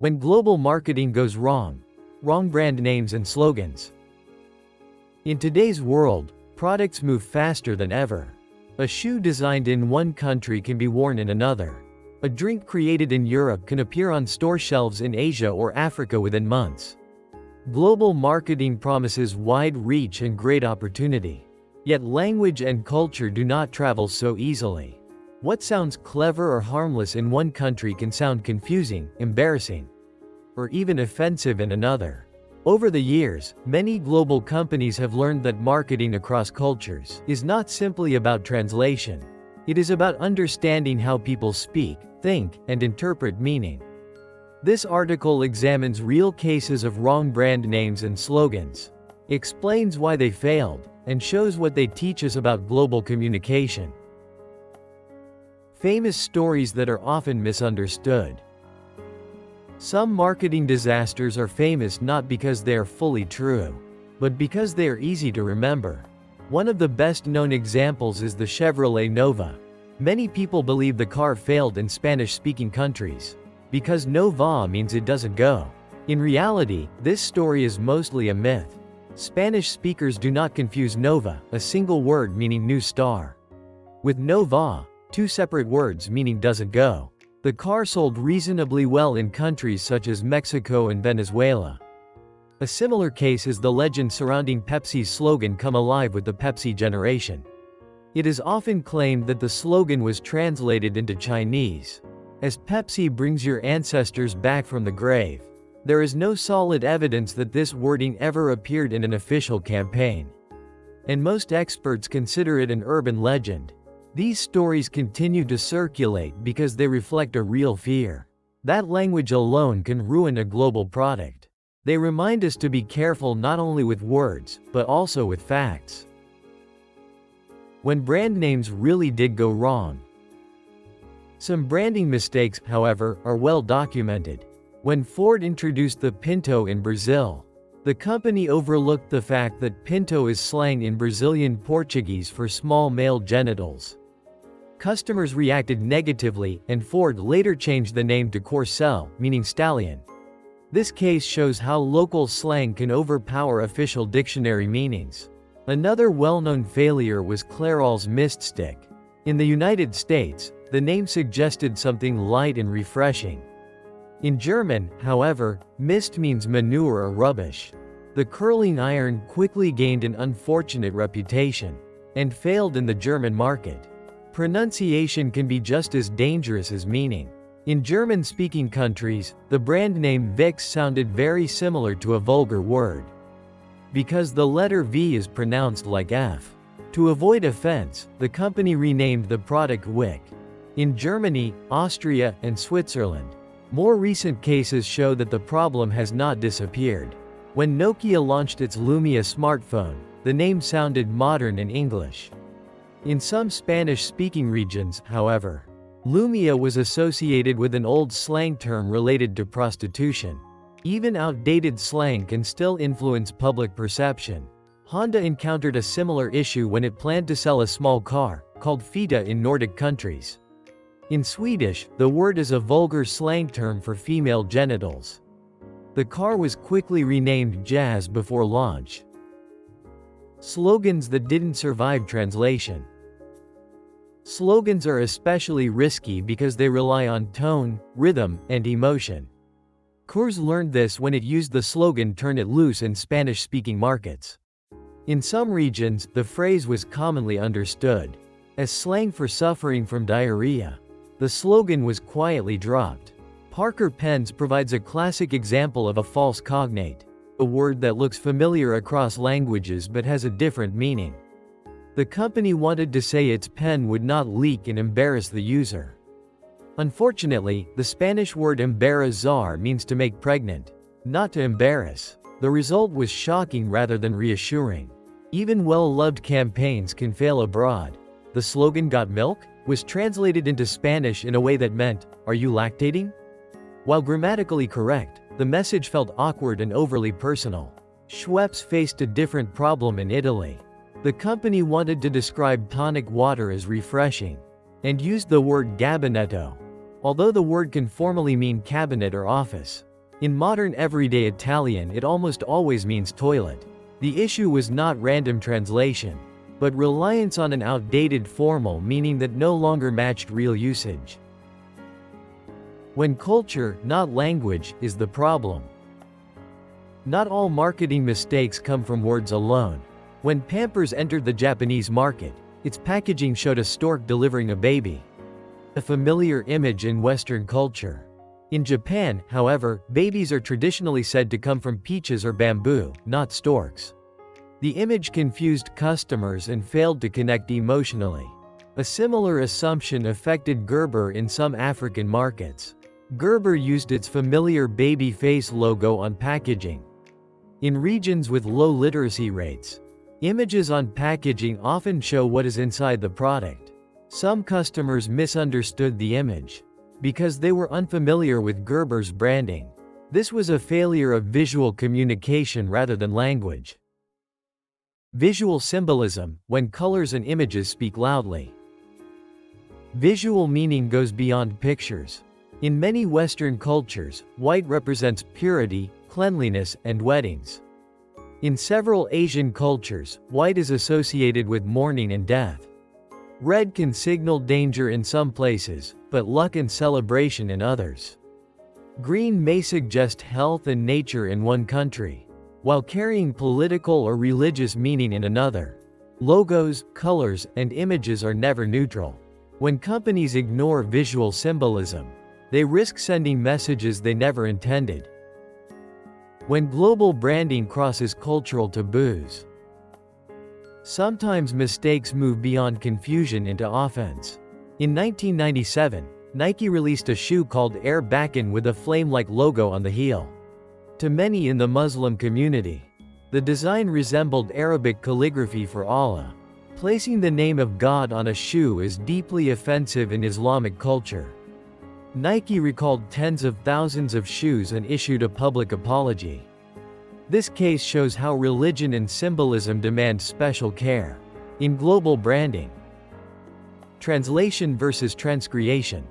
When global marketing goes wrong. Wrong brand names and slogans. In today's world, products move faster than ever. A shoe designed in one country can be worn in another. A drink created in Europe can appear on store shelves in Asia or Africa within months. Global marketing promises wide reach and great opportunity. Yet language and culture do not travel so easily. What sounds clever or harmless in one country can sound confusing, embarrassing, or even offensive in another. Over the years, many global companies have learned that marketing across cultures is not simply about translation. It is about understanding how people speak, think, and interpret meaning. This article examines real cases of wrong brand names and slogans, explains why they failed, and shows what they teach us about global communication. Famous stories that are often misunderstood. Some marketing disasters are famous not because they are fully true, but because they are easy to remember. One of the best-known examples is the Chevrolet Nova. Many people believe the car failed in Spanish-speaking countries, because Nova means it doesn't go. In reality, this story is mostly a myth. Spanish speakers do not confuse Nova, a single word meaning new star, with Nova, two separate words meaning doesn't go. The car sold reasonably well in countries such as Mexico and Venezuela. A similar case is the legend surrounding Pepsi's slogan "Come Alive with the Pepsi Generation." It is often claimed that the slogan was translated into Chinese as "Pepsi brings your ancestors back from the grave." There is no solid evidence that this wording ever appeared in an official campaign, and most experts consider it an urban legend. These stories continue to circulate because they reflect a real fear. That language alone can ruin a global product. They remind us to be careful not only with words, but also with facts. When brand names really did go wrong. Some branding mistakes, however, are well documented. When Ford introduced the Pinto in Brazil, the company overlooked the fact that Pinto is slang in Brazilian Portuguese for small male genitals. Customers reacted negatively, and Ford later changed the name to Corcel, meaning stallion. This case shows how local slang can overpower official dictionary meanings. Another well-known failure was Clairol's Mist Stick. In the United States, the name suggested something light and refreshing. In German, however, mist means manure or rubbish. The curling iron quickly gained an unfortunate reputation and failed in the German market. Pronunciation can be just as dangerous as meaning. In German-speaking countries, the brand name Vicks sounded very similar to a vulgar word, because the letter V is pronounced like F. To avoid offense, the company renamed the product Wick. In Germany, Austria, and Switzerland, more recent cases show that the problem has not disappeared. When Nokia launched its Lumia smartphone, the name sounded modern and English. In some Spanish-speaking regions, however, Lumia was associated with an old slang term related to prostitution. Even outdated slang can still influence public perception. Honda encountered a similar issue when it planned to sell a small car, called Fita in Nordic countries. In Swedish, the word is a vulgar slang term for female genitals. The car was quickly renamed Jazz before launch. Slogans that didn't survive translation. Slogans are especially risky because they rely on tone, rhythm, and emotion. Coors learned this when it used the slogan "Turn it loose" in Spanish-speaking markets. In some regions, the phrase was commonly understood as slang for suffering from diarrhea. The slogan was quietly dropped. Parker Pens provides a classic example of a false cognate, a word that looks familiar across languages but has a different meaning. The company wanted to say its pen would not leak and embarrass the user. Unfortunately, the Spanish word embarazar means to make pregnant, not to embarrass. The result was shocking rather than reassuring. Even well-loved campaigns can fail abroad. The slogan "Got milk?" was translated into Spanish in a way that meant, "Are you lactating?" While grammatically correct, the message felt awkward and overly personal. Schweppes faced a different problem in Italy. The company wanted to describe tonic water as refreshing, and used the word gabinetto. Although the word can formally mean cabinet or office, In modern everyday Italian, it almost always means toilet. The issue was not random translation, but reliance on an outdated formal meaning that no longer matched real usage. When culture, not language, is the problem. Not all marketing mistakes come from words alone. When Pampers entered the Japanese market, its packaging showed a stork delivering a baby, a familiar image in Western culture. In Japan, however, babies are traditionally said to come from peaches or bamboo, not storks. The image confused customers and failed to connect emotionally. A similar assumption affected Gerber in some African markets. Gerber used its familiar baby face logo on packaging. In regions with low literacy rates, images on packaging often show what is inside the product. Some customers misunderstood the image because they were unfamiliar with Gerber's branding. This was a failure of visual communication rather than language. Visual symbolism, when colors and images speak loudly. Visual meaning goes beyond pictures. In many Western cultures, white represents purity, cleanliness, and weddings. In several Asian cultures, white is associated with mourning and death. Red can signal danger in some places, but luck and celebration in others. Green may suggest health and nature in one country, while carrying political or religious meaning in another. Logos, colors, and images are never neutral. When companies ignore visual symbolism, they risk sending messages they never intended. When global branding crosses cultural taboos, sometimes mistakes move beyond confusion into offense. In 1997, Nike released a shoe called Air Bakken with a flame-like logo on the heel. To many in the Muslim community, the design resembled Arabic calligraphy for Allah. Placing the name of God on a shoe is deeply offensive in Islamic culture. Nike recalled tens of thousands of shoes and issued a public apology. This case shows how religion and symbolism demand special care. In global branding, translation versus transcreation.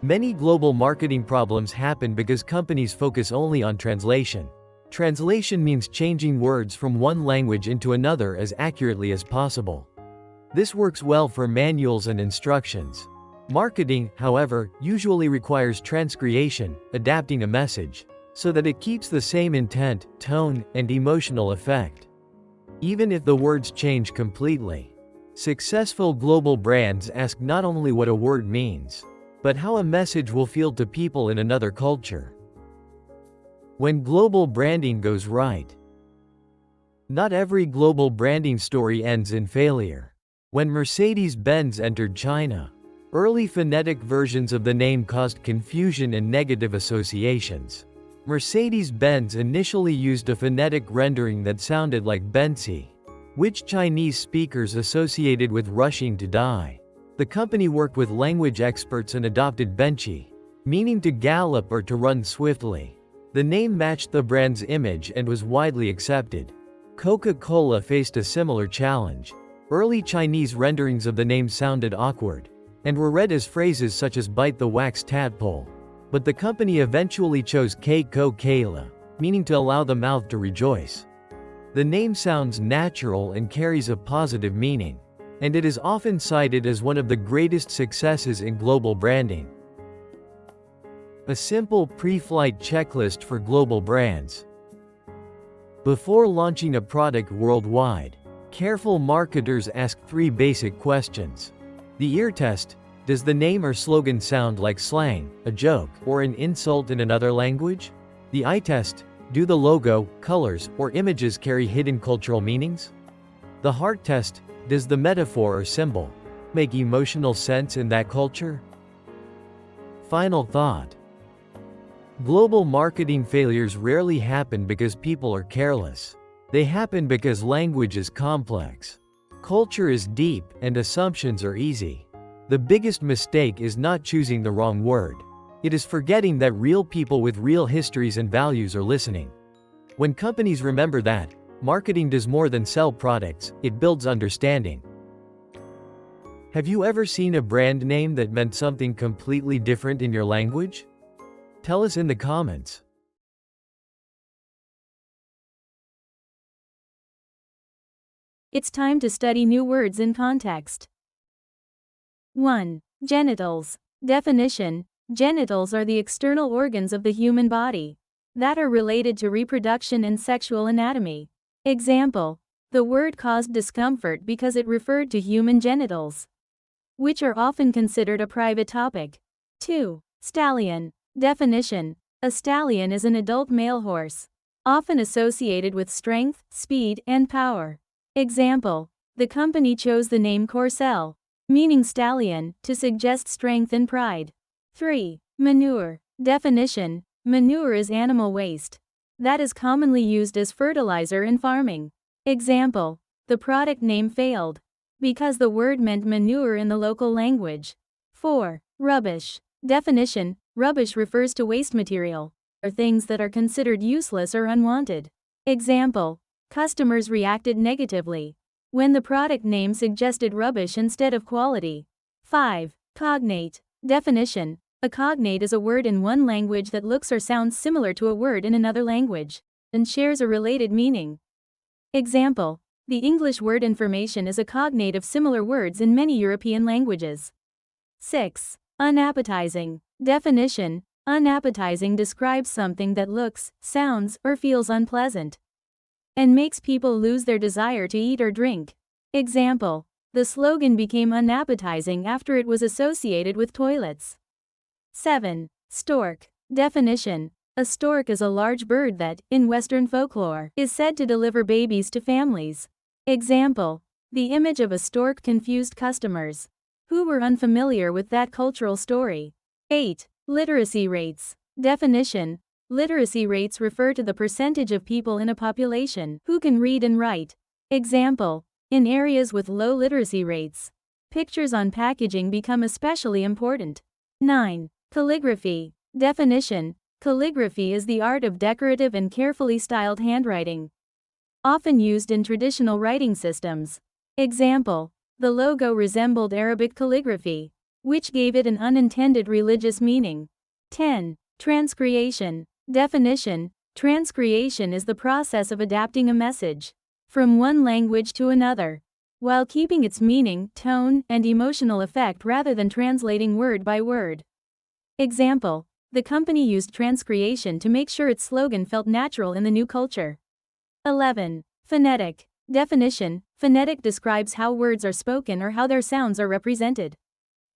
Many global marketing problems happen because companies focus only on translation. Translation means changing words from one language into another as accurately as possible. This works well for manuals and instructions. Marketing, however, usually requires transcreation, adapting a message so that it keeps the same intent, tone, and emotional effect, even if the words change completely. Successful global brands ask not only what a word means, but how a message will feel to people in another culture. When global branding goes right. Not every global branding story ends in failure. When Mercedes-Benz entered China, early phonetic versions of the name caused confusion and negative associations. Mercedes-Benz initially used a phonetic rendering that sounded like Benzi, which Chinese speakers associated with rushing to die. The company worked with language experts and adopted Benchi, meaning to gallop or to run swiftly. The name matched the brand's image and was widely accepted. Coca-Cola faced a similar challenge. Early Chinese renderings of the name sounded awkward, and were read as phrases such as bite the wax tadpole. But the company eventually chose Coca-Cola, meaning to allow the mouth to rejoice. The name sounds natural and carries a positive meaning, and it is often cited as one of the greatest successes in global branding. A simple pre-flight checklist for global brands. Before launching a product worldwide, careful marketers ask 3 basic questions. The ear test: does the name or slogan sound like slang, a joke, or an insult in another language? The eye test: do the logo, colors, or images carry hidden cultural meanings? The heart test: does the metaphor or symbol make emotional sense in that culture? Final thought. Global marketing failures rarely happen because people are careless. They happen because language is complex. Culture is deep, and assumptions are easy. The biggest mistake is not choosing the wrong word. It is forgetting that real people with real histories and values are listening. When companies remember that, marketing does more than sell products, it builds understanding. Have you ever seen a brand name that meant something completely different in your language? Tell us in the comments. It's time to study new words in context. 1. Genitals. Definition: genitals are the external organs of the human body that are related to reproduction and sexual anatomy. Example: the word caused discomfort because it referred to human genitals, which are often considered a private topic. 2. Stallion. Definition: a stallion is an adult male horse, often associated with strength, speed, and power. Example: the company chose the name Corcel, meaning stallion, to suggest strength and pride. 3. Manure. Definition: manure is animal waste that is commonly used as fertilizer in farming. Example: the product name failed because the word meant manure in the local language. 4. Rubbish. Definition: rubbish refers to waste material or things that are considered useless or unwanted. Example: customers reacted negatively when the product name suggested rubbish instead of quality. 5. Cognate. Definition: a cognate is a word in one language that looks or sounds similar to a word in another language and shares a related meaning. Example: the English word information is a cognate of similar words in many European languages. 6. Unappetizing. Definition: unappetizing describes something that looks, sounds, or feels unpleasant and makes people lose their desire to eat or drink. Example: the slogan became unappetizing after it was associated with toilets. 7. Stork. Definition: a stork is a large bird that, in Western folklore, is said to deliver babies to families. Example: the image of a stork confused customers who were unfamiliar with that cultural story. 8. Literacy rates. Definition: literacy rates refer to the percentage of people in a population who can read and write. Example: in areas with low literacy rates, pictures on packaging become especially important. 9. Calligraphy. Definition: calligraphy is the art of decorative and carefully styled handwriting, often used in traditional writing systems. Example: the logo resembled Arabic calligraphy, which gave it an unintended religious meaning. 10. Transcreation. Definition: transcreation is the process of adapting a message from one language to another, while keeping its meaning, tone, and emotional effect rather than translating word by word. Example: the company used transcreation to make sure its slogan felt natural in the new culture. 11. Phonetic. Definition: phonetic describes how words are spoken or how their sounds are represented.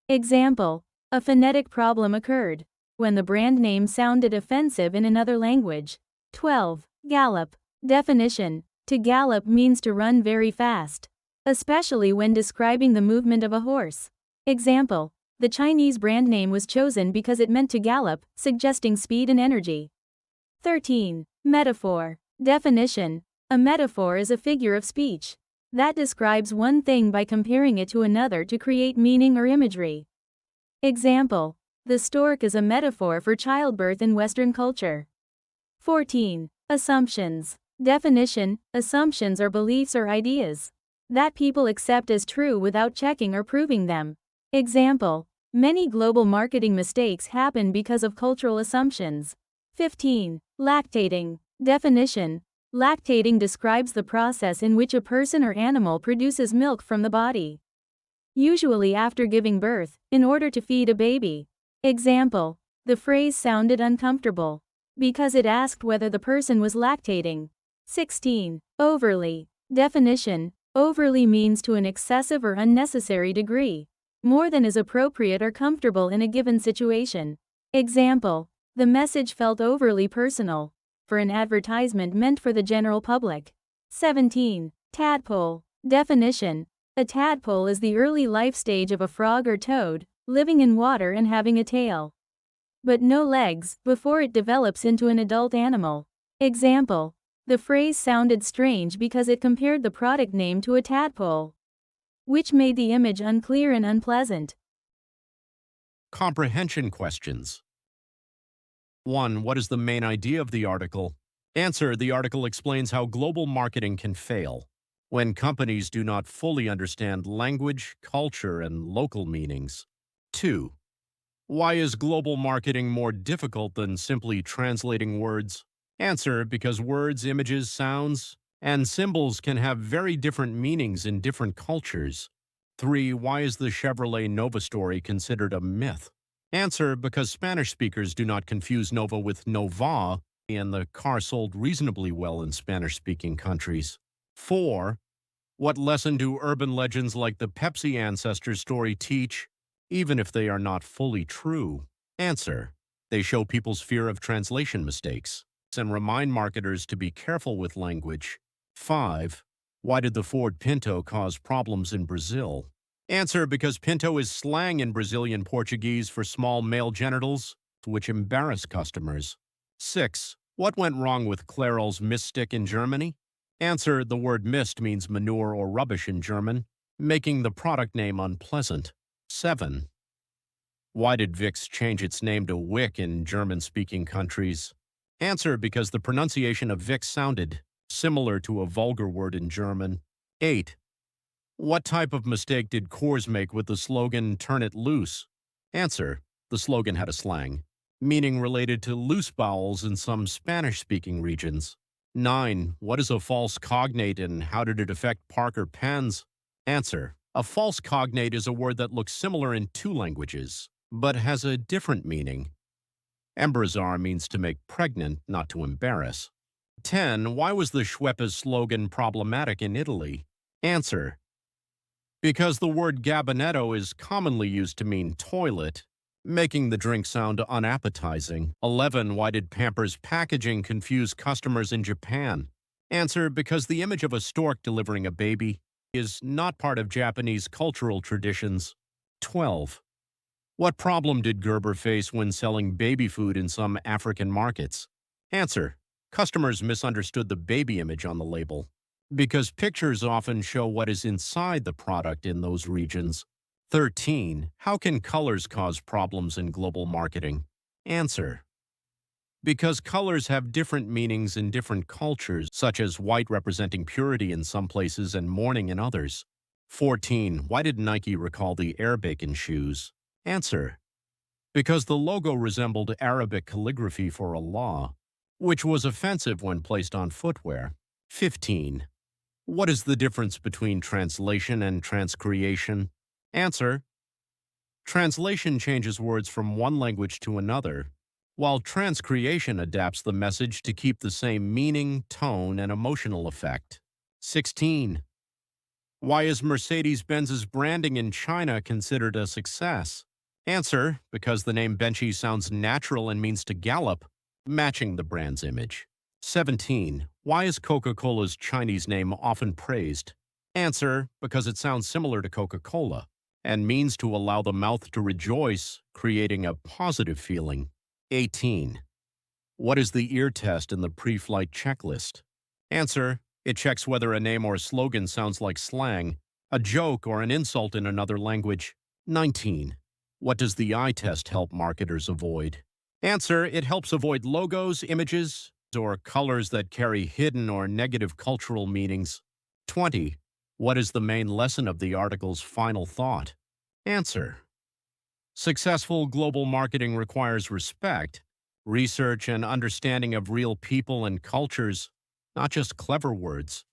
Example: a phonetic problem occurred when the brand name sounded offensive in another language. 12. Gallop. Definition: to gallop means to run very fast, especially when describing the movement of a horse. Example: the Chinese brand name was chosen because it meant to gallop, suggesting speed and energy. 13. Metaphor. Definition: a metaphor is a figure of speech that describes one thing by comparing it to another to create meaning or imagery. Example: the stork is a metaphor for childbirth in Western culture. 14. Assumptions. Definition: assumptions are beliefs or ideas that people accept as true without checking or proving them. Example: many global marketing mistakes happen because of cultural assumptions. 15. Lactating. Definition: lactating describes the process in which a person or animal produces milk from the body, usually after giving birth, in order to feed a baby. Example: the phrase sounded uncomfortable because it asked whether the person was lactating. 16. Overly. Definition: overly means to an excessive or unnecessary degree, more than is appropriate or comfortable in a given situation. Example: the message felt overly personal for an advertisement meant for the general public. 17. Tadpole. Definition: a tadpole is the early life stage of a frog or toad, living in water and having a tail, but no legs, before it develops into an adult animal. Example: the phrase sounded strange because it compared the product name to a tadpole, which made the image unclear and unpleasant. Comprehension questions. 1. What is the main idea of the article? Answer: the article explains how global marketing can fail when companies do not fully understand language, culture, and local meanings. 2. Why is global marketing more difficult than simply translating words? Answer: because words, images, sounds, and symbols can have very different meanings in different cultures. 3. Why is the Chevrolet Nova story considered a myth? Answer: because Spanish speakers do not confuse Nova with Nova, and the car sold reasonably well in Spanish-speaking countries. 4. What lesson do urban legends like the Pepsi ancestor story teach, even if they are not fully true? Answer: they show people's fear of translation mistakes and remind marketers to be careful with language. 5. Why did the Ford Pinto cause problems in Brazil? Answer: because Pinto is slang in Brazilian Portuguese for small male genitals, which embarrass customers. 6. What went wrong with Clairol's mist stick in Germany? Answer: the word mist means manure or rubbish in German, making the product name unpleasant. 7. Why did Vicks change its name to Wick in German-speaking countries? Answer: because the pronunciation of Vicks sounded similar to a vulgar word in German. 8. What type of mistake did Coors make with the slogan, "Turn it loose"? Answer: the slogan had a slang, meaning related to loose bowels in some Spanish-speaking regions. 9. What is a false cognate and how did it affect Parker pens? Answer: a false cognate is a word that looks similar in two languages, but has a different meaning. Embrazar means to make pregnant, not to embarrass. 10. Why was the Schweppes slogan problematic in Italy? Answer: because the word gabinetto is commonly used to mean toilet, making the drink sound unappetizing. 11. Why did Pampers packaging confuse customers in Japan? Answer: because the image of a stork delivering a baby is not part of Japanese cultural traditions. 12. What problem did Gerber face when selling baby food in some African markets? Answer: customers misunderstood the baby image on the label, because pictures often show what is inside the product in those regions. 13. How can colors cause problems in global marketing? Answer: because colors have different meanings in different cultures, such as white representing purity in some places and mourning in others. 14. Why did Nike recall the Air Bacon shoes? Answer: because the logo resembled Arabic calligraphy for Allah, which was offensive when placed on footwear. 15. What is the difference between translation and transcreation? Answer: translation changes words from one language to another, while transcreation adapts the message to keep the same meaning, tone, and emotional effect. 16. Why is Mercedes-Benz's branding in China considered a success? Answer: because the name Benchi sounds natural and means to gallop, matching the brand's image. 17. Why is Coca-Cola's Chinese name often praised? Answer: because it sounds similar to Coca-Cola and means to allow the mouth to rejoice, creating a positive feeling. 18. What is the ear test in the pre-flight checklist? Answer: it checks whether a name or slogan sounds like slang, a joke, or an insult in another language. 19. What does the eye test help marketers avoid? Answer: it helps avoid logos, images, or colors that carry hidden or negative cultural meanings. 20. What is the main lesson of the article's final thought? Answer: successful global marketing requires respect, research, and understanding of real people and cultures, not just clever words.